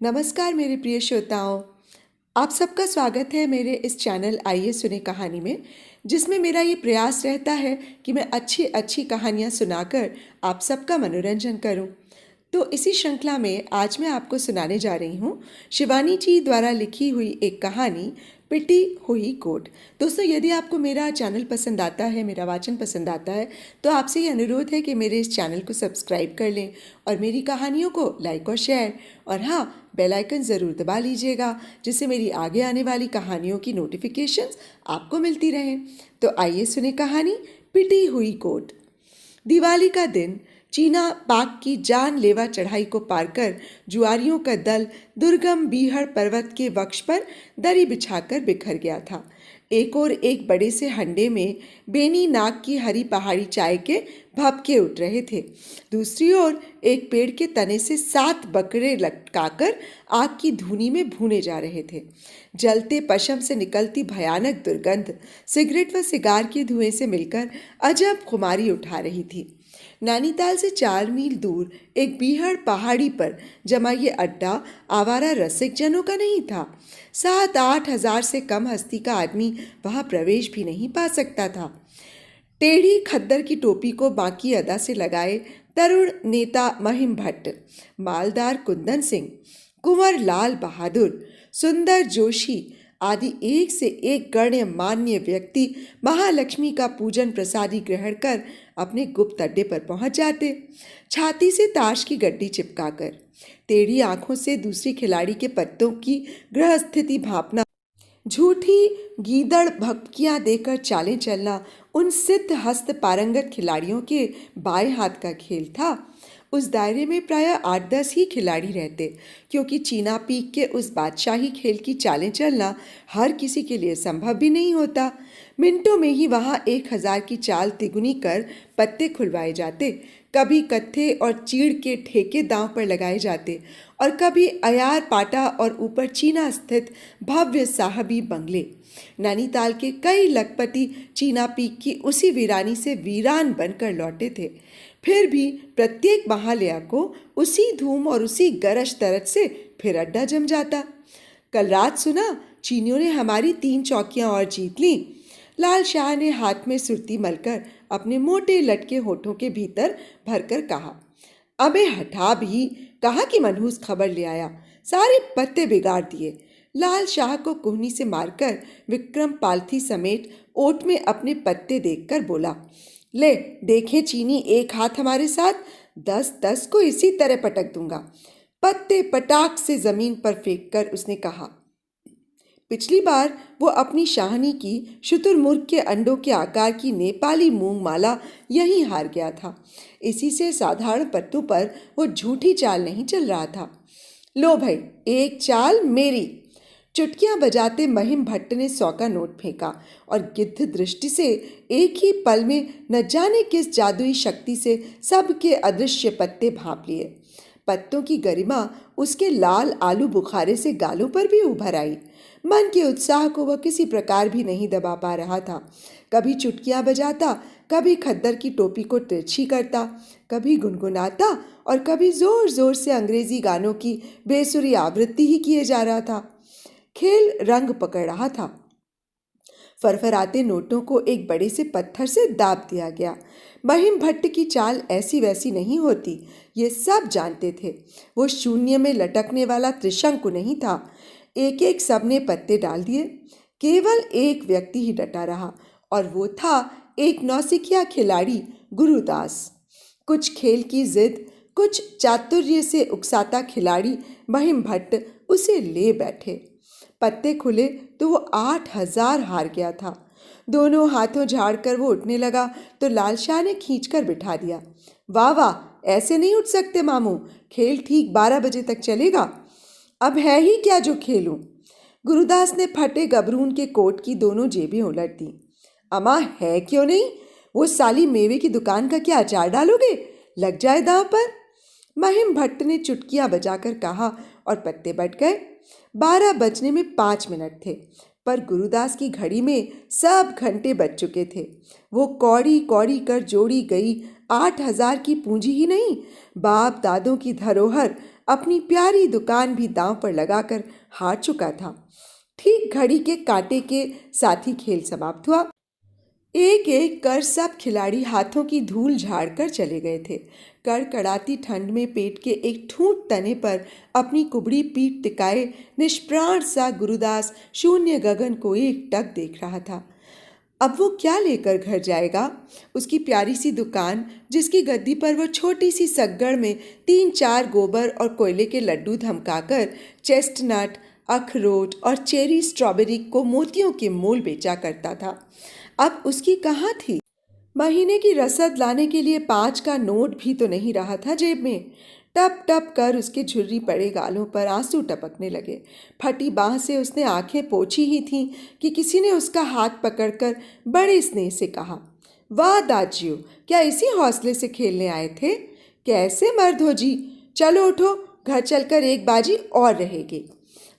नमस्कार मेरे प्रिय श्रोताओं। आप सबका स्वागत है मेरे इस चैनल आइए सुने कहानी में, जिसमें मेरा ये प्रयास रहता है कि मैं अच्छी अच्छी कहानियाँ सुनाकर आप सबका मनोरंजन करूं। तो इसी श्रृंखला में आज मैं आपको सुनाने जा रही हूँ शिवानी जी द्वारा लिखी हुई एक कहानी, पिटी हुई कोट। दोस्तों, यदि आपको मेरा चैनल पसंद आता है, मेरा वाचन पसंद आता है, तो आपसे ये अनुरोध है कि मेरे इस चैनल को सब्सक्राइब कर लें और मेरी कहानियों को लाइक और शेयर और हाँ, बेल आइकन ज़रूर दबा लीजिएगा, जिससे मेरी आगे आने वाली कहानियों की नोटिफिकेशंस आपको मिलती रहें। तो आइए सुने कहानी, पिटी हुई कोट। दिवाली का दिन चीना पाक की जानलेवा चढ़ाई को पार कर जुआरियों का दल दुर्गम बीहड़ पर्वत के वक्ष पर दरी बिछाकर बिखर गया था। एक और एक बड़े से हंडे में बेनी नाग की हरी पहाड़ी चाय के भभके उठ रहे थे। दूसरी ओर एक पेड़ के तने से 7 बकरे लटकाकर आग की धूनी में भूने जा रहे थे। जलते पशम से निकलती भयानक दुर्गंध सिगरेट व सिगार के धुएं से मिलकर अजब खुमारी उठा रही थी। नैनीताल से 4 मील दूर एक बीहड़ पहाड़ी पर जमा ये अड्डा आवारा रसिक जनों का नहीं था। 7-8 हजार से कम हस्ती का आदमी वहां प्रवेश भी नहीं पा सकता था। टेढ़ी खद्दर की टोपी को बाकी अदा से लगाए तरुण नेता महिम भट्ट, मालदार कुंदन सिंह, कुंवर लाल बहादुर, सुंदर जोशी आदि एक से एक गण्यमान्य व्यक्ति महालक्ष्मी का पूजन प्रसादी ग्रहण कर अपने गुप्त अड्डे पर पहुंच जाते। छाती से ताश की गड्डी चिपकाकर टेढ़ी आंखों से दूसरी खिलाड़ी के पत्तों की ग्रह स्थिति भांपना, झूठी गीदड़ भपकियां देकर चालें चलना उन सिद्ध हस्त पारंगत खिलाड़ियों के बाएं हाथ का खेल था। उस दायरे में प्राय 8-10 ही खिलाड़ी रहते, क्योंकि चीना पीक के उस बादशाही खेल की चालें चलना हर किसी के लिए संभव भी नहीं होता। मिनटों में ही वहां 1000 की चाल तिगुनी कर पत्ते खुलवाए जाते। कभी कत्थे और चीड़ के ठेके दांव पर लगाए जाते और कभी अयार पाटा और ऊपर चीना स्थित भव्य साहबी बंगले। नैनीताल के कई लखपति चीना पीक की उसी वीरानी से वीरान बनकर लौटे थे। फिर भी प्रत्येक महालया को उसी धूम और उसी गरज तरज से फिर अड्डा जम जाता। कल रात सुना, चीनियों ने हमारी 3 चौकियां और जीत ली। लाल शाह ने हाथ में सुरती मलकर अपने मोटे लटके होठों के भीतर भरकर कहा। अबे हटा भी, कहा कि मनहूस खबर ले आया, सारे पत्ते बिगाड़ दिए। लाल शाह को कोहनी से मारकर विक्रम पालथी समेत ओट में अपने पत्ते देखकर बोला, ले देखें चीनी, एक हाथ हमारे साथ, 10-10 को इसी तरह पटक दूंगा। पत्ते पटाख से जमीन पर फेंककर उसने कहा, पिछली बार वो अपनी शाहनी की शुतुरमुर्ग के अंडों के आकार की नेपाली मूंग माला यहीं हार गया था। इसी से साधारण पत्तों पर वो झूठी चाल नहीं चल रहा था। लो भाई, एक चाल मेरी। चुटकियां बजाते महिम भट्ट ने 100 का नोट फेंका और गिद्ध दृष्टि से एक ही पल में न जाने किस जादुई शक्ति से सबके अदृश्य पत्ते भांप लिए। पत्तों की गरिमा उसके लाल आलू बुखारे से गालों पर भी उभर आई। मन के उत्साह को वह किसी प्रकार भी नहीं दबा पा रहा था। कभी चुटकियां बजाता, कभी खद्दर की टोपी को तिरछी करता, कभी गुनगुनाता और कभी जोर जोर से अंग्रेजी गानों की बेसुरी आवृत्ति ही किए जा रहा था। खेल रंग पकड़ रहा था। फरफराते नोटों को एक बड़े से पत्थर से दाब दिया गया। महिम भट्ट की चाल ऐसी वैसी नहीं होती, ये सब जानते थे। वो शून्य में लटकने वाला त्रिशंकु नहीं था। एक एक सबने पत्ते डाल दिए। केवल एक व्यक्ति ही डटा रहा और वो था एक नौसिखिया खिलाड़ी गुरुदास। कुछ खेल की जिद, कुछ चातुर्य से उकसाता खिलाड़ी महिम भट्ट उसे ले बैठे। पत्ते खुले तो वो 8000 हार गया था। दोनों हाथों झाड़कर वो उठने लगा तो लाल शाह ने खींचकर बिठा दिया। वाह वाह, ऐसे नहीं उठ सकते मामू, खेल ठीक 12 बजे तक चलेगा। अब है ही क्या जो खेलूं। गुरुदास ने फटे गबरून के कोट की दोनों जेबें उलट दी। अम्मा, है क्यों नहीं? वो साली मेवे की दुकान का क्या अचार डालोगे? लग जाए दांव पर। महिम भट्ट ने चुटकियां बजाकर कहा और पत्ते बट गए। 12 बजने में 5 मिनट थे, पर गुरुदास की घड़ी में सब घंटे बज चुके थे। वो कौड़ी कौड़ी कर जोड़ी गई 8000 की पूंजी ही नहीं, बाप दादों की धरोहर अपनी प्यारी दुकान भी दांव पर लगाकर हार चुका था। ठीक घड़ी के कांटे के साथ ही खेल समाप्त हुआ। एक एक कर सब खिलाड़ी हाथों की धूल झाड़कर चले गए थे। कड़कड़ाती ठंड में पेट के एक ठूंठ तने पर अपनी कुबड़ी पीठ टिकाए निष्प्राण सा गुरुदास शून्य गगन को एकटक देख रहा था। अब वो क्या लेकर घर जाएगा? उसकी प्यारी सी दुकान, जिसकी गद्दी पर वो छोटी सी सग्गड़ में 3-4 गोबर और कोयले के लड्डू धमकाकर चेस्टनट, अखरोट और चेरी स्ट्रॉबेरी को मोतियों के मोल बेचा करता था, अब उसकी कहाँ थी? महीने की रसद लाने के लिए 5 का नोट भी तो नहीं रहा था जेब में। टप टप कर उसके झुर्री पड़े गालों पर आंसू टपकने लगे। फटी बाह से उसने आंखें पोंछी ही थीं कि किसी ने उसका हाथ पकड़कर बड़े स्नेह से कहा, वाह दाजियो, क्या इसी हौसले से खेलने आए थे? कैसे मर्द हो जी, चलो उठो, घर चलकर एक बाजी और रहेगी।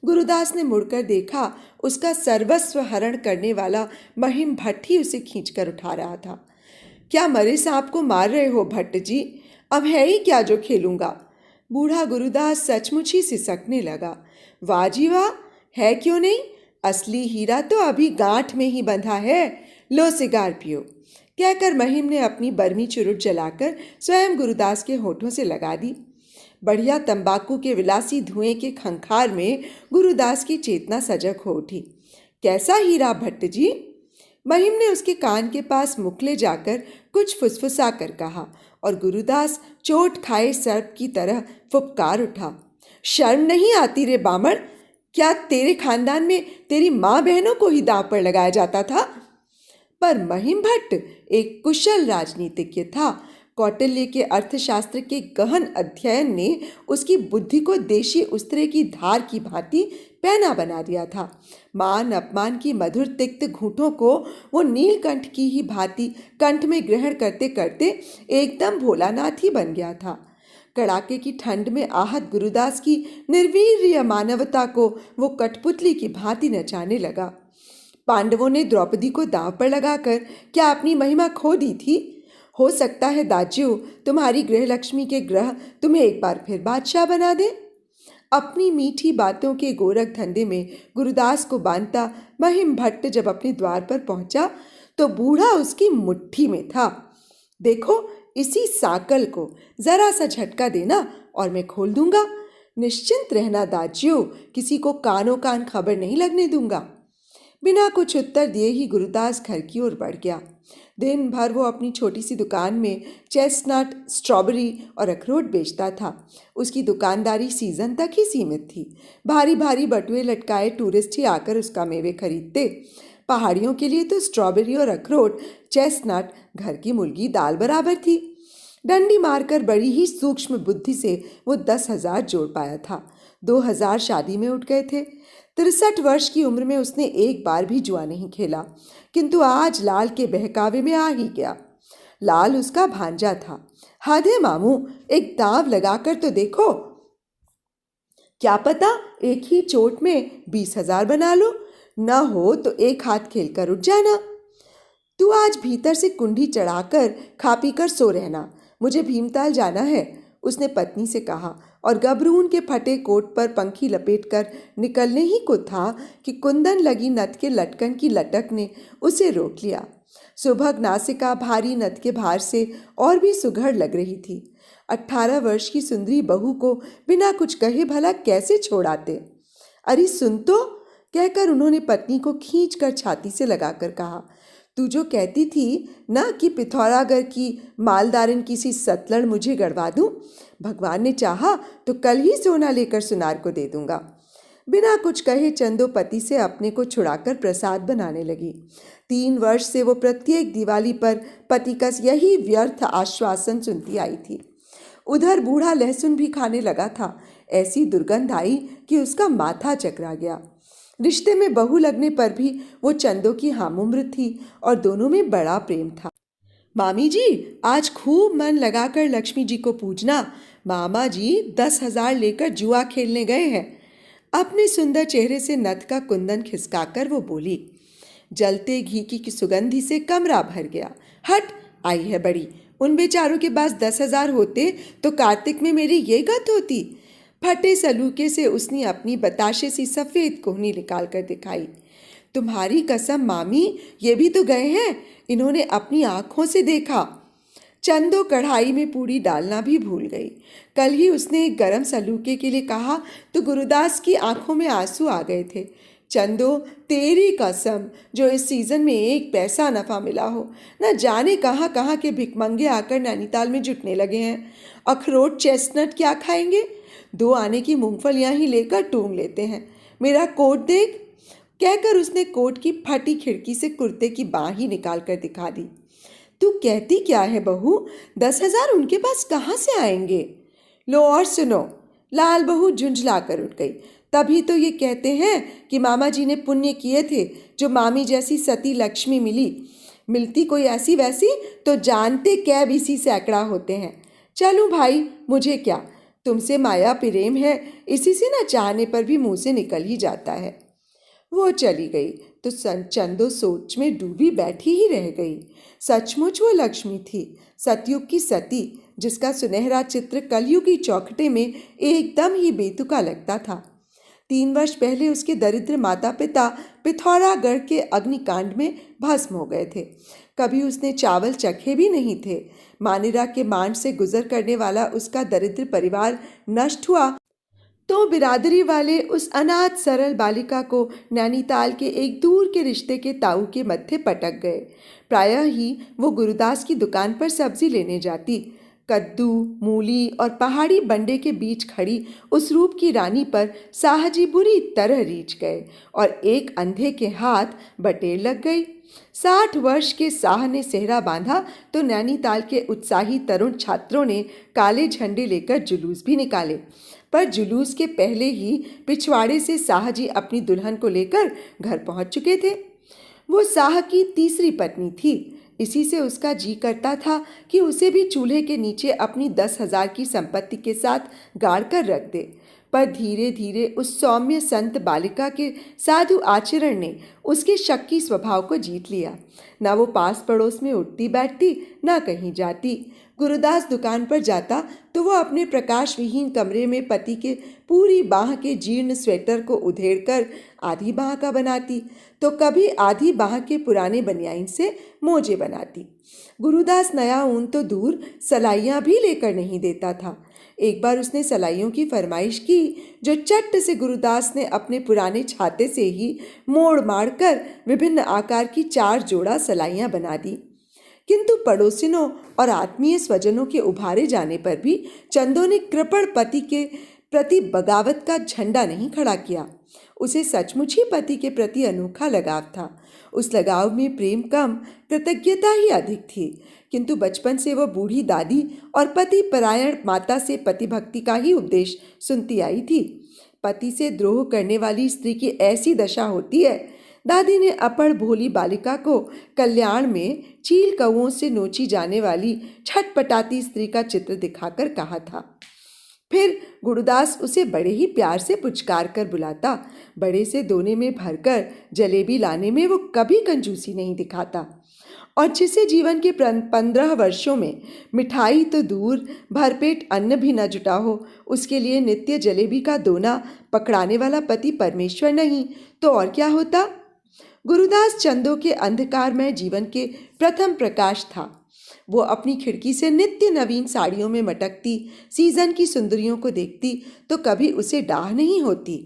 गुरुदास ने मुड़कर देखा, उसका सर्वस्व हरण करने वाला महिम भट्ट ही उसे खींचकर उठा रहा था। क्या मरे सांप को मार रहे हो भट्ट जी? अब है ही क्या जो खेलूंगा? बूढ़ा गुरुदास सचमुच ही सिसकने लगा। वाह जी वाह, है क्यों नहीं? असली हीरा तो अभी गांठ में ही बंधा है, लो सिगार पियो। कहकर महिम ने अपनी बर्मी चुरुट जलाकर स्वयं गुरुदास के होठों से लगा दी। बढ़िया तंबाकू के विलासी धुएं के खंखार में गुरुदास की चेतना सजग हो उठी। कैसा हीरा भट्ट जी? महिम ने उसके कान के पास मुख ले जाकर कुछ फुसफुसा कर कहा और गुरुदास चोट खाए सर्प की तरह फुफकार उठा। शर्म नहीं आती रे बामड़? क्या तेरे खानदान में तेरी माँ बहनों को ही दांव पर लगाया जाता था? पर महिम भट्ट एक कुशल राजनीतिज्ञ था। कौटिल्य के अर्थशास्त्र के गहन अध्ययन ने उसकी बुद्धि को देशी उस्तरे की धार की भांति पैना बना दिया था। मान अपमान की मधुर तिक्त घूंटों को वो नीलकंठ की ही भांति कंठ में ग्रहण करते करते एकदम भोलानाथ ही बन गया था। कड़ाके की ठंड में आहत गुरुदास की निर्वीर्य मानवता को वो कठपुतली की भांति नचाने लगा। पांडवों ने द्रौपदी को दांव पर लगाकर क्या अपनी महिमा खो दी थी? हो सकता है दाज्यू, तुम्हारी गृहलक्ष्मी के ग्रह तुम्हें एक बार फिर बादशाह बना दे। अपनी मीठी बातों के गोरख धंधे में गुरुदास को बांधता महिम भट्ट जब अपने द्वार पर पहुंचा तो बूढ़ा उसकी मुट्ठी में था। देखो, इसी साकल को जरा सा झटका देना और मैं खोल दूंगा। निश्चिंत रहना दाज्यू, किसी को कानों कान खबर नहीं लगने दूंगा। बिना कुछ उत्तर दिए ही गुरुदास घर की ओर बढ़ गया। दिन भर वो अपनी छोटी सी दुकान में चेस्टनट, स्ट्रॉबेरी और अखरोट बेचता था। उसकी दुकानदारी सीजन तक ही सीमित थी। भारी भारी बटुए लटकाए टूरिस्ट ही आकर उसका मेवे खरीदते। पहाड़ियों के लिए तो स्ट्रॉबेरी और अखरोट, चेस्टनट घर की मुर्गी दाल बराबर थी। डंडी मारकर बड़ी ही सूक्ष्म बुद्धि से वो 10,000 जोड़ पाया था। 2,000 शादी में उठ गए थे। 63 वर्ष की उम्र में उसने एक बार भी जुआ नहीं खेला, किंतु आज लाल के बहकावे में आ ही गया। लाल उसका भांजा था। हद है मामू, एक दांव लगाकर तो देखो, क्या पता एक ही चोट में 20,000 बना लो। न हो तो एक हाथ खेलकर उठ जाना। तू आज भीतर से कुंडी चढ़ाकर खा पी कर सो रहना, मुझे भीमताल जाना है, उसने पत्नी से कहा और गबरून के फटे कोट पर पंखी लपेटकर निकलने ही को था कि कुंदन लगी नथ के लटकन की लटक ने उसे रोक लिया। सुभग नासिका भारी नथ के भार से और भी सुघड़ लग रही थी। 18 वर्ष की सुंदरी बहू को बिना कुछ कहे भला कैसे छोड़ाते? अरे सुन तो, कहकर उन्होंने पत्नी को खींचकर छाती से लगाकर कहा, तू जो कहती थी ना कि पिथौरागढ़ की मालदारिन किसी सतलड़ मुझे गड़वा दूं, भगवान ने चाहा तो कल ही सोना लेकर सुनार को दे दूंगा। बिना कुछ कहे चंदो पति से अपने को छुड़ाकर प्रसाद बनाने लगी। 3 वर्ष से वो प्रत्येक दिवाली पर पति का यही व्यर्थ आश्वासन सुनती आई थी। उधर बूढ़ा लहसुन भी खाने लगा था। ऐसी दुर्गंध आई कि उसका माथा चकरा गया। रिश्ते में बहू लगने पर भी वो चंदो की हमउम्र थी और दोनों में बड़ा प्रेम था। मामी जी, आज खूब मन लगाकर लक्ष्मी जी को पूजना। मामा जी 10,000 लेकर जुआ खेलने गए हैं। अपने सुंदर चेहरे से नथ का कुंदन खिसकाकर वो बोली। जलते घी की सुगंधी से कमरा भर गया। हट, आई है बड़ी, उन बेचारों के पास 10,000 होते तो कार्तिक में मेरी ये गत होती। फटे सलूके से उसने अपनी बताशे सी सफ़ेद कोहनी निकाल कर दिखाई। तुम्हारी कसम मामी, ये भी तो गए हैं, इन्होंने अपनी आंखों से देखा। चंदो कढ़ाई में पूड़ी डालना भी भूल गई। कल ही उसने एक गरम सलूके के लिए कहा तो गुरुदास की आंखों में आंसू आ गए थे। चंदो, तेरी कसम, जो इस सीज़न में एक पैसा नफ़ा मिला हो, न जाने कहाँ कहाँ के भिखमंगे आकर नैनीताल में जुटने लगे हैं। अखरोट चेस्टनट क्या खाएंगे, 2 आने की मूंगफलियाँ ही लेकर टूंग लेते हैं। मेरा कोट देख, कहकर उसने कोट की फटी खिड़की से कुर्ते की बाँह ही निकाल कर दिखा दी। तू कहती क्या है बहू, 10,000 उनके पास कहाँ से आएंगे? लो और सुनो। लाल बहू झुंझला कर उठ गई। तभी तो ये कहते हैं कि मामा जी ने पुण्य किए थे, जो मामी जैसी सती लक्ष्मी मिली। मिलती कोई ऐसी वैसी तो जानते कैब इसी सैकड़ा होते हैं। चलूँ भाई, मुझे क्या, तुमसे माया प्रेम है, इसी से न चाहने पर भी मुंह से निकल ही जाता है। वो चली गई तो चंदो सोच में डूबी बैठी ही रह गई। सचमुच वो लक्ष्मी थी, सतयुग की सती, जिसका सुनहरा चित्र कलयुगी चौखटे में एकदम ही बेतुका लगता था। 3 वर्ष पहले उसके दरिद्र माता पिता पिथौरागढ़ के अग्निकांड में भस्म हो गए थे। कभी उसने चावल चखे भी नहीं थे। मानेरा के मांड से गुजर करने वाला उसका दरिद्र परिवार नष्ट हुआ तो बिरादरी वाले उस अनाथ सरल बालिका को नैनीताल के एक दूर के रिश्ते के ताऊ के मत्थे पटक गए। प्रायः ही वो गुरुदास की दुकान पर सब्जी लेने जाती। कद्दू, मूली और पहाड़ी बंडे के बीच खड़ी उस रूप की रानी पर साहजी बुरी तरह रीझ गए और एक अंधे के हाथ बटेर लग गई। 60 वर्ष के साह ने सेहरा बांधा तो नैनीताल के उत्साही तरुण छात्रों ने काले झंडे लेकर जुलूस भी निकाले। पर जुलूस के पहले ही पिछवाड़े से साह जी अपनी दुल्हन को लेकर घर पहुंच चुके थे। वो साह की तीसरी पत्नी थी। इसी से उसका जी करता था कि उसे भी चूल्हे के नीचे अपनी 10,000 की संपत्ति के साथ गाड़ कर रख दे। पर धीरे धीरे उस सौम्य संत बालिका के साधु आचरण ने उसके शक्की स्वभाव को जीत लिया। न वो पास पड़ोस में उठती बैठती, न कहीं जाती। गुरुदास दुकान पर जाता तो वो अपने प्रकाश विहीन कमरे में पति के पूरी बाह के जीर्ण स्वेटर को उधेड़कर आधी बाह का बनाती, तो कभी आधी बाह के पुराने बनियाइन से मोजे बनाती। गुरुदास नया ऊन तो दूर, सलाइयाँ भी लेकर नहीं देता था। एक बार उसने सलाइयों की फरमाइश की, जो चट्ट से गुरुदास ने अपने पुराने छाते से ही मोड़ मार कर विभिन्न आकार की 4 जोड़ा सलाइयाँ बना दी। किंतु पड़ोसिनों और आत्मीय स्वजनों के उभारे जाने पर भी चंदो ने कृपण पति के प्रति बगावत का झंडा नहीं खड़ा किया। उसे सचमुच ही पति के प्रति अनोखा लगाव था। उस लगाव में प्रेम कम, कृतज्ञता ही अधिक थी। किंतु बचपन से वह बूढ़ी दादी और पति परायण माता से पति भक्ति का ही उपदेश सुनती आई थी। पति से द्रोह करने वाली स्त्री की ऐसी दशा होती है। दादी ने अपड़ भोली बालिका को कल्याण में चील कौओं से नोची जाने वाली छटपटाती स्त्री का चित्र दिखाकर कहा था। फिर गुरुदास उसे बड़े ही प्यार से पुचकार कर बुलाता। बड़े से दोने में भरकर जलेबी लाने में वो कभी कंजूसी नहीं दिखाता। और जिसे जीवन के 15 वर्षों में मिठाई तो दूर, भरपेट अन्न भी न जुटा हो, उसके लिए नित्य जलेबी का दोना पकड़ाने वाला पति परमेश्वर नहीं तो और क्या होता। गुरुदास चंदो के अंधकारमय जीवन के प्रथम प्रकाश था। वो अपनी खिड़की से नित्य नवीन साड़ियों में मटकती सीजन की सुंदरियों को देखती तो कभी उसे डाह नहीं होती।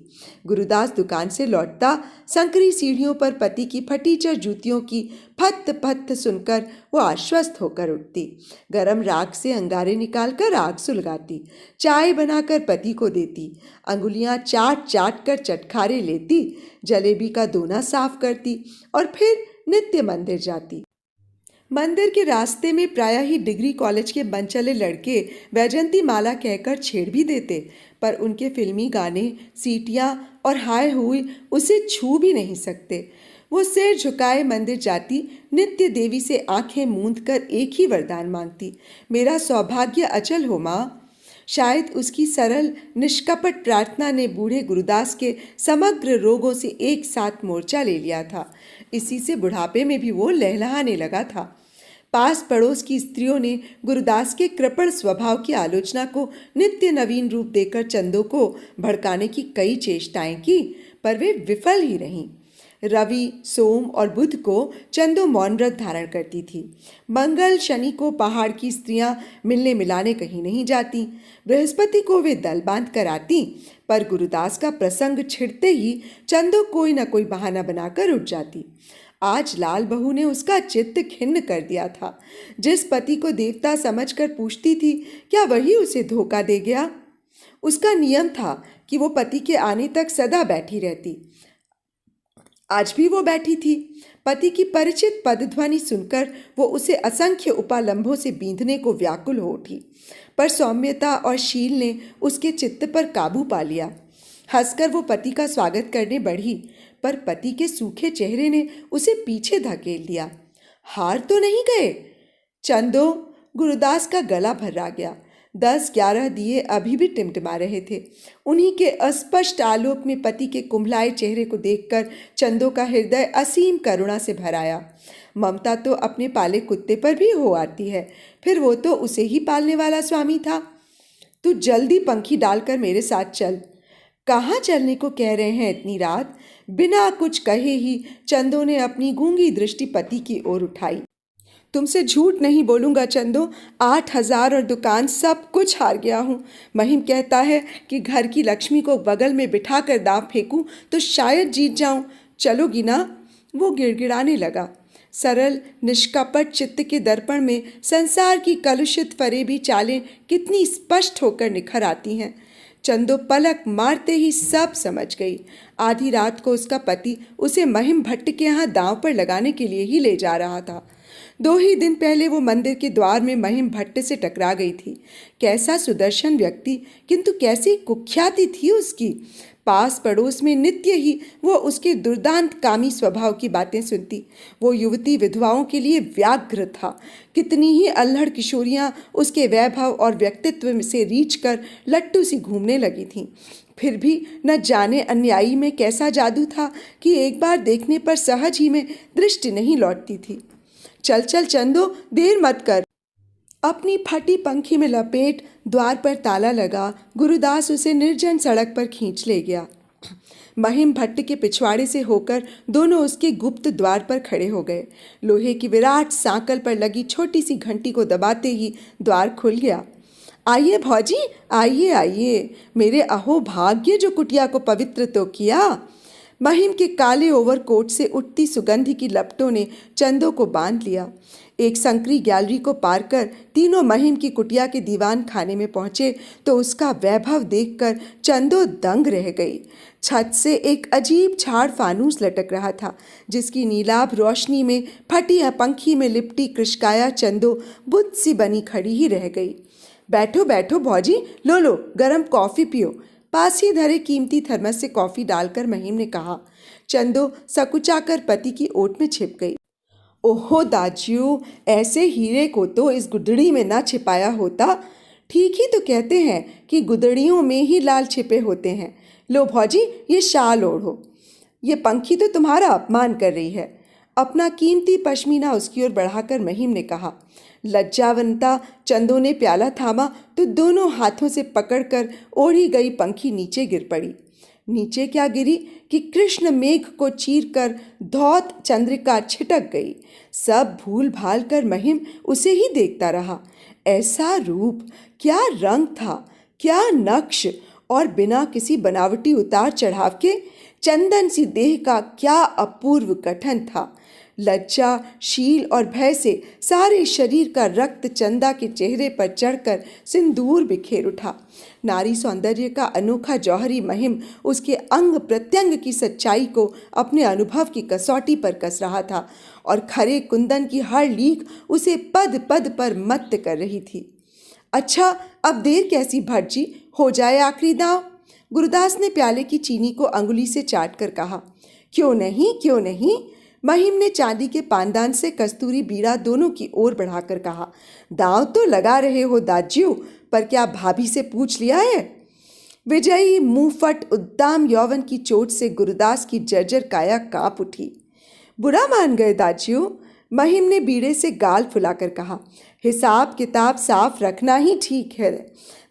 गुरुदास दुकान से लौटता, संकरी सीढ़ियों पर पति की फटीचर जूतियों की फत फत सुनकर वो आश्वस्त होकर उठती। गरम राख से अंगारे निकालकर आग सुलगाती, चाय बनाकर पति को देती, अंगुलियां चाट चाट कर चटखारे लेती, जलेबी का दोना साफ करती और फिर नित्य मंदिर जाती। मंदिर के रास्ते में प्रायः ही डिग्री कॉलेज के मनचले लड़के वैजंती माला कहकर छेड़ भी देते, पर उनके फिल्मी गाने, सीटियाँ और हाय हुई उसे छू भी नहीं सकते। वो सिर झुकाए मंदिर जाती, नित्य देवी से आंखें मूंद कर एक ही वरदान मांगती, मेरा सौभाग्य अचल हो माँ। शायद उसकी सरल निष्कपट प्रार्थना ने बूढ़े गुरुदास के समग्र रोगों से एक साथ मोर्चा ले लिया था। इसी से बुढ़ापे में भी वो लहलहाने लगा था। पास पड़ोस की स्त्रियों ने गुरुदास के कृपण स्वभाव की आलोचना को नित्य नवीन रूप देकर चंदो को भड़काने की कई चेष्टाएं की, पर वे विफल ही रहीं। रवि, सोम और बुध को चंदो मौन व्रत धारण करती थी। मंगल, शनि को पहाड़ की स्त्रियां मिलने मिलाने कहीं नहीं जाती। बृहस्पति को वे दल बांध कर आती, पर गुरुदास का प्रसंग छिड़ते ही चंदो कोई न कोई बहाना बनाकर उठ जाती। आज लाल बहू ने उसका चित्त खिन्न कर दिया था। जिस पति को देवता समझकर पूछती थी, क्या वही उसे धोखा दे गया? उसका नियम था कि वो पति के आने तक सदा बैठी रहती। आज भी वो बैठी थी। पति की परिचित पदध्वनि सुनकर वो उसे असंख्य उपालंभों से बींधने को व्याकुल हो उठी, पर सौम्यता और शील ने उसके चित्त पर काबू पा लिया। हंसकर वो पति का स्वागत करने बढ़ी, पर पति के सूखे चेहरे ने उसे पीछे धकेल दिया। हार तो नहीं गए? चंदो, गुरुदास का गला भर्रा गया। 10-11 दिए अभी भी टिमटिमा रहे थे। उन्हीं के अस्पष्ट आलोक में पति के कुंभलाए चेहरे को देखकर चंदो का हृदय असीम करुणा से भर आया। ममता तो अपने पाले कुत्ते पर भी हो आती है, फिर वो तो उसे ही पालने वाला स्वामी था। तू जल्दी पंखी डालकर मेरे साथ चल। कहाँ चलने को कह रहे हैं इतनी रात? बिना कुछ कहे ही चंदो ने अपनी गूंगी दृष्टि पति की ओर उठाई। तुमसे झूठ नहीं बोलूँगा चंदो, 8,000 और दुकान सब कुछ हार गया हूँ। महिम कहता है कि घर की लक्ष्मी को बगल में बिठा कर दांव फेंकूँ तो शायद जीत जाऊँ। चलोगी ना? वो गिड़गिड़ाने लगा। सरल निष्कपट चित्त के दर्पण में संसार की कलुषित फरेबी चालें कितनी स्पष्ट होकर निखर आती हैं। चंदो पलक मारते ही सब समझ गई। आधी रात को उसका पति उसे महिम भट्ट के यहाँ दांव पर लगाने के लिए ही ले जा रहा था। 2 ही दिन पहले वो मंदिर के द्वार में महिम भट्ट से टकरा गई थी। कैसा सुदर्शन व्यक्ति, किंतु कैसी कुख्याति थी उसकी। पास पड़ोस में नित्य ही वो उसके दुर्दांत कामी स्वभाव की बातें सुनती। वो युवती विधवाओं के लिए व्याघ्र था। कितनी ही अल्हड़ किशोरियां उसके वैभव और व्यक्तित्व से रीछ कर लट्टू सी घूमने लगी थीं। फिर भी न जाने अन्यायी में कैसा जादू था कि एक बार देखने पर सहज ही में दृष्टि नहीं लौटती थी। चल चल चंदो, देर मत कर। अपनी फटी पंखी में लपेट द्वार पर ताला लगा गुरुदास उसे निर्जन सड़क पर खींच ले गया। महिम भट्ट के पिछवाड़े से होकर दोनों उसके गुप्त द्वार पर खड़े हो गए। लोहे की विराट सांकल पर लगी छोटी सी घंटी को दबाते ही द्वार खुल गया। आइए भौजी, आइए आइए, मेरे अहो भाग्य जो कुटिया को पवित्र तो किया। महिम के काले ओवरकोट से उठती सुगंध की लपटों ने चंदो को बांध लिया। एक संकरी गैलरी को पार कर तीनों महिम की कुटिया के दीवान खाने में पहुंचे तो उसका वैभव देखकर चंदो दंग रह गई। छत से एक अजीब झाड़ फानूस लटक रहा था, जिसकी नीलाभ रोशनी में फटी पंखी में लिपटी कृष्काया चंदो बुद्ध सी बनी खड़ी ही रह गई। बैठो बैठो भौजी, लो लो गरम कॉफ़ी पियो। पास ही धरे कीमती थर्मस से कॉफ़ी डालकर महिम ने कहा। चंदो सकुचाकर पति की ओट में छिप गई। ओहो दाजियो, ऐसे हीरे को तो इस गुदड़ी में ना छिपाया होता। ठीक ही तो कहते हैं कि गुदड़ियों में ही लाल छिपे होते हैं। लो भौजी, ये शाल ओढ़ो। ये पंखी तो तुम्हारा अपमान कर रही है। अपना कीमती पश्मीना उसकी ओर बढ़ाकर महिम ने कहा। लज्जावंता चंदो ने प्याला थामा तो दोनों हाथों से पकड़कर ओढ़ी गई पंखी नीचे गिर पड़ी। नीचे क्या गिरी कि कृष्ण मेघ को चीरकर धौत चंद्रिका छिटक गई। सब भूल भाल कर महिम उसे ही देखता रहा। ऐसा रूप, क्या रंग था, क्या नक्श, और बिना किसी बनावटी उतार चढ़ाव के चंदन सी देह का क्या अपूर्व गठन था। लज्जा, शील और भय से सारे शरीर का रक्त चंदा के चेहरे पर चढ़कर सिंदूर बिखेर उठा। नारी सौंदर्य का अनोखा जौहरी महिम उसके अंग प्रत्यंग की सच्चाई को अपने अनुभव की कसौटी पर कस रहा था और खरे कुंदन की हर लीक उसे पद पद पर मत्त कर रही थी। अच्छा, अब देर कैसी भट्ट जी, हो जाए आखिरी दांव। गुरुदास ने प्याले की चीनी को अंगुली से चाट कर कहा। क्यों नहीं, क्यों नहीं। महिम ने चांदी के पानदान से कस्तूरी बीड़ा दोनों की ओर बढ़ाकर कहा। दांव तो लगा रहे हो दाज्यू, पर क्या भाभी से पूछ लिया है? विजयी मुंहफट उद्दाम यौवन की चोट से गुरुदास की जर्जर काया कांप उठी। बुरा मान गए दाज्यू, महिम ने बीड़े से गाल फुलाकर कहा, हिसाब किताब साफ रखना ही ठीक है।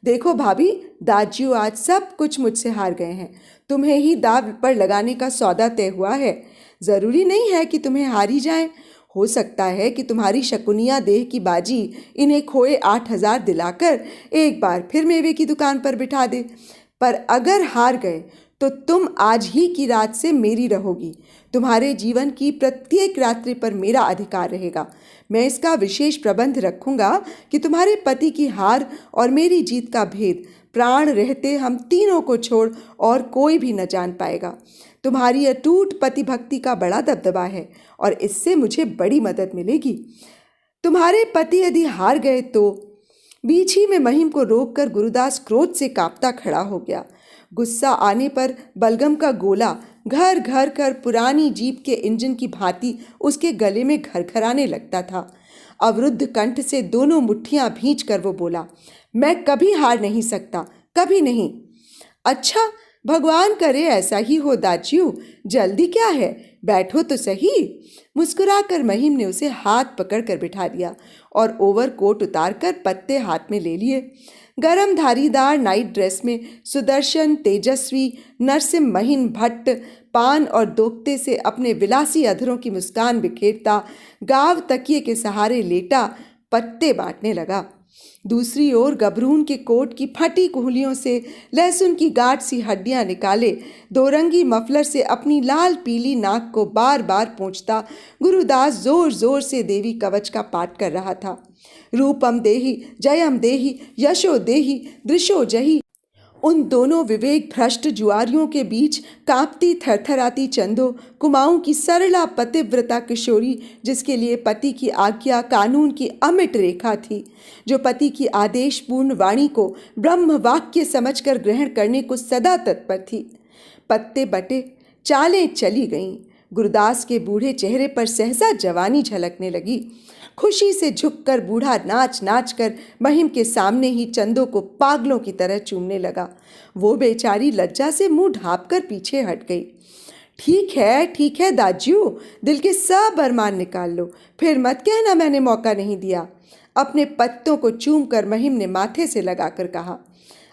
देखो भाभी, दाजियो आज सब कुछ मुझसे हार गए हैं। तुम्हें ही दाव पर लगाने का सौदा तय हुआ है। जरूरी नहीं है कि तुम्हें हार ही जाए। हो सकता है कि तुम्हारी शकुनिया देह की बाजी इन्हें खोए 8,000 दिलाकर एक बार फिर मेवे की दुकान पर बिठा दे। पर अगर हार गए तो तुम आज ही की रात से मेरी रहोगी। तुम्हारे जीवन की प्रत्येक रात्रि पर मेरा अधिकार रहेगा। मैं इसका विशेष प्रबंध रखूंगा कि तुम्हारे पति की हार और मेरी जीत का भेद प्राण रहते हम तीनों को छोड़ और कोई भी न जान पाएगा। तुम्हारी अटूट पति भक्ति का बड़ा दबदबा है और इससे मुझे बड़ी मदद मिलेगी। तुम्हारे पति यदि हार गए तो। बीच ही में महिम को रोककर गुरुदास क्रोध से कांपता खड़ा हो गया। गुस्सा आने पर बलगम का गोला घर घर कर पुरानी जीप के इंजन की भांति उसके गले में घरघराने लगता था। अवरुद्ध कंठ से दोनों मुट्ठियां भींच कर वो बोला, मैं कभी हार नहीं सकता, कभी नहीं। अच्छा, भगवान करे ऐसा ही हो दाजियो, जल्दी क्या है, बैठो तो सही। मुस्कुराकर महिम ने उसे हाथ पकड़कर बिठा दिया और ओवरकोट उतारकर पत्ते हाथ में ले लिए। गरम धारीदार नाइट ड्रेस में सुदर्शन तेजस्वी नरसिम्ह महिन भट्ट पान और दोक्ते से अपने विलासी अधरों की मुस्कान बिखेरता गाव तकिए के सहारे लेटा पत्ते बांटने लगा। दूसरी ओर गबरून के कोट की फटी कुहलियों से लहसुन की गाढ़ सी हड्डियां निकाले दोरंगी मफलर से अपनी लाल पीली नाक को बार बार पोंछता गुरुदास जोर जोर से देवी कवच का पाठ कर रहा था। रूपम देहि जयम देहि यशो देहि दृशो जहि। उन दोनों विवेक भ्रष्ट जुआरियों के बीच कांपती थरथराती चंदो कुमाऊं की सरला पतिव्रता किशोरी, जिसके लिए पति की आज्ञा कानून की अमिट रेखा थी, जो पति की आदेशपूर्ण वाणी को ब्रह्म वाक्य समझकर ग्रहण करने को सदा तत्पर थी। पत्ते बटे, चालें चली गईं। गुरुदास के बूढ़े चेहरे पर सहसा जवानी झलकने लगी। खुशी से झुककर बूढ़ा नाच नाच कर महिम के सामने ही चंदो को पागलों की तरह चूमने लगा। वो बेचारी लज्जा से मुंह ढांपकर पीछे हट गई। ठीक है दाजियो, दिल के सब अरमान निकाल लो, फिर मत कहना मैंने मौका नहीं दिया। अपने पत्तों को चूम कर महिम ने माथे से लगाकर कहा,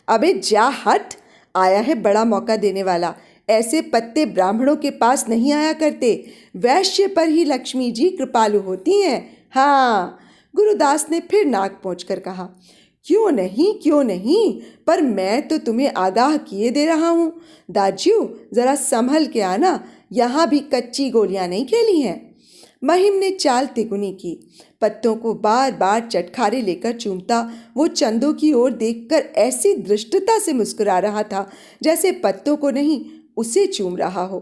अबे जा हट, आया है बड़ा मौका देने वाला। ऐसे पत्ते ब्राह्मणों के पास नहीं आया करते, वैश्य पर ही लक्ष्मी जी कृपालु होती हैं। हाँ, गुरुदास ने फिर नाक पोंछकर कहा, क्यों नहीं, पर मैं तो तुम्हें आगाह किए दे रहा हूँ। दाजियो, जरा संभल के आना, यहाँ भी कच्ची गोलियां नहीं खेली हैं। महिम ने चाल तिगुनी की। पत्तों को बार बार चटखारे लेकर चूमता वो चंदो की ओर देखकर ऐसी दृष्टता से मुस्कुरा रहा था जैसे पत्तों को नहीं उसे चूम रहा हो।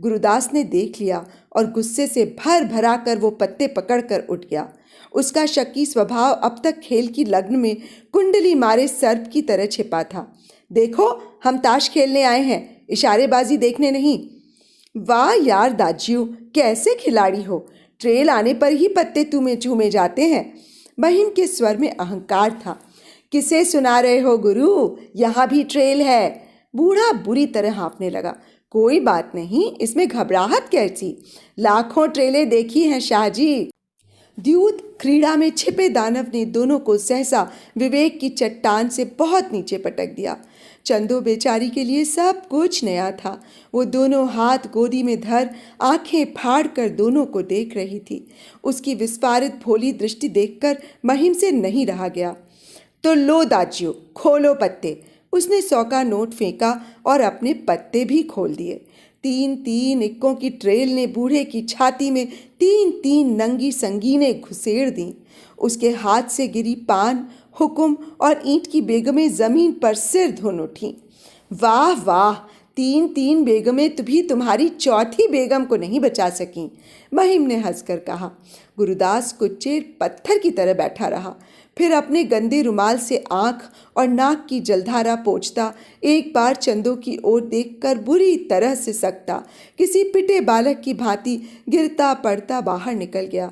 गुरुदास ने देख लिया और गुस्से से भर भरा कर वो पत्ते पकड़कर उठ गया। उसका शक्की स्वभाव अब तक खेल की लग्न में कुंडली मारे सर्प की तरह छिपा था। देखो, हम ताश खेलने आए हैं, इशारेबाजी देखने नहीं। वाह यार दाजियो, कैसे खिलाड़ी हो, ट्रेल आने पर ही पत्ते तुम्हें चूमे जाते हैं। महिम के स्वर में अहंकार था। किसे सुना रहे हो गुरु, यहाँ भी ट्रेल है। बूढ़ा बुरी तरह हाँफने लगा। कोई बात नहीं, इसमें घबराहट कैसी, लाखों ट्रेलें देखी हैं शाहजी। द्यूत क्रीड़ा में छिपे दानव ने दोनों को सहसा विवेक की चट्टान से बहुत नीचे पटक दिया। चंदो बेचारी के लिए सब कुछ नया था। वो दोनों हाथ गोदी में धर आंखें फाड़ कर दोनों को देख रही थी। उसकी विस्फारित भोली दृष्टि देखकर महिम से नहीं रहा गया। तो लो दाजियो, खोलो पत्ते। उसने 100 का नोट फेंका और अपने पत्ते भी खोल दिए। 3-3 इक्कों की ट्रेल ने बूढ़े की छाती में 3-3 नंगी संगीनें घुसेड़ दी। उसके हाथ से गिरी पान, हुक्म और ईंट की बेगमें जमीन पर सिर धुन उठी। वाह वाह, 3-3 बेगमें भी तुम्हारी चौथी बेगम को नहीं बचा सकीं, महिम ने हंसकर कहा। गुरुदास कुच्चे पत्थर की तरह बैठा रहा। फिर अपने गंदे रुमाल से आंख और नाक की जलधारा पोंछता एक बार चंदो की ओर देखकर बुरी तरह से सकता किसी पिटे बालक की भांति गिरता पड़ता बाहर निकल गया।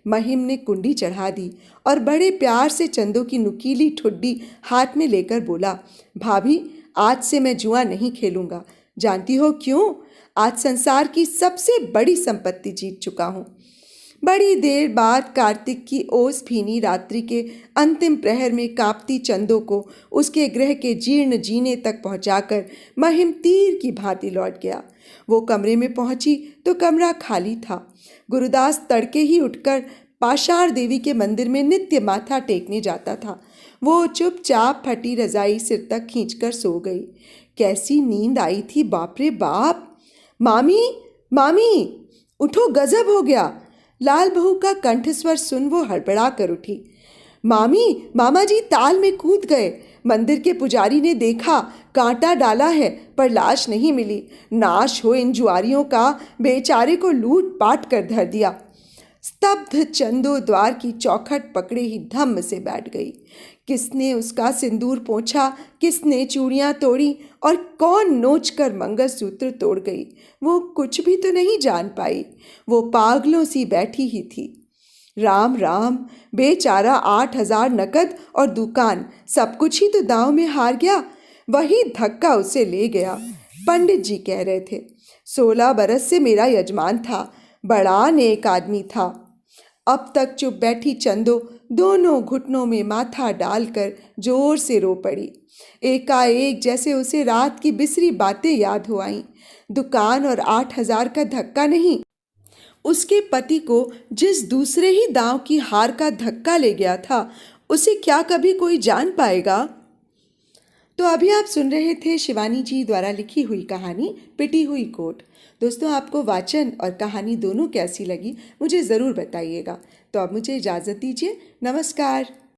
महिम ने कुंडी चढ़ा दी और बड़े प्यार से चंदो की नुकीली ठुड्डी हाथ में लेकर बोला, भाभी, आज से मैं जुआ नहीं खेलूंगा। जानती हो क्यों? आज संसार की सबसे बड़ी संपत्ति जीत चुका हूँ। बड़ी देर बाद कार्तिक की ओस भीनी रात्रि के अंतिम प्रहर में कांपती चंदो को उसके गृह के जीर्ण जीने तक पहुंचाकर महिम तीर की भांति लौट गया। वो कमरे में पहुंची तो कमरा खाली था। गुरुदास तड़के ही उठकर पाषाण देवी के मंदिर में नित्य माथा टेकने जाता था। वो चुपचाप फटी रजाई सिर तक खींचकर सो गई। कैसी नींद आई थी, बाप रे बाप। मामी, मामी, उठो, गजब हो गया। लाल बहू का कंठस्वर सुन वो हड़बड़ा कर उठी। मामी, मामा जी ताल में कूद गए। मंदिर के पुजारी ने देखा, कांटा डाला है पर लाश नहीं मिली। नाश हो इन जुआरियों का, बेचारे को लूट पाट कर धर दिया। स्तब्ध चंदो द्वार की चौखट पकड़े ही धम्म से बैठ गई। किसने उसका सिंदूर पोंछा, किसने चूड़ियां तोड़ी और कौन नोच कर मंगलसूत्र तोड़ गई, वो कुछ भी तो नहीं जान पाई। वो पागलों सी बैठी ही थी। राम राम, बेचारा 8,000 नकद और दुकान सब कुछ ही तो दांव में हार गया। वही धक्का उसे ले गया। पंडित जी कह रहे थे, 16 बरस से मेरा यजमान था, बड़ा नेक आदमी था। अब तक चुप बैठी चंदो दोनों घुटनों में माथा डालकर जोर से रो पड़ी। एकाएक जैसे उसे रात की बिसरी बातें याद हो आईं। दुकान और 8,000 का धक्का नहीं, उसके पति को जिस दूसरे ही दांव की हार का धक्का ले गया था, उसे क्या कभी कोई जान पाएगा। तो अभी आप सुन रहे थे शिवानी जी द्वारा लिखी हुई कहानी पिटी हुई कोट। दोस्तों, आपको वाचन और कहानी दोनों कैसी लगी मुझे ज़रूर बताइएगा। तो अब मुझे इजाज़त दीजिए। नमस्कार।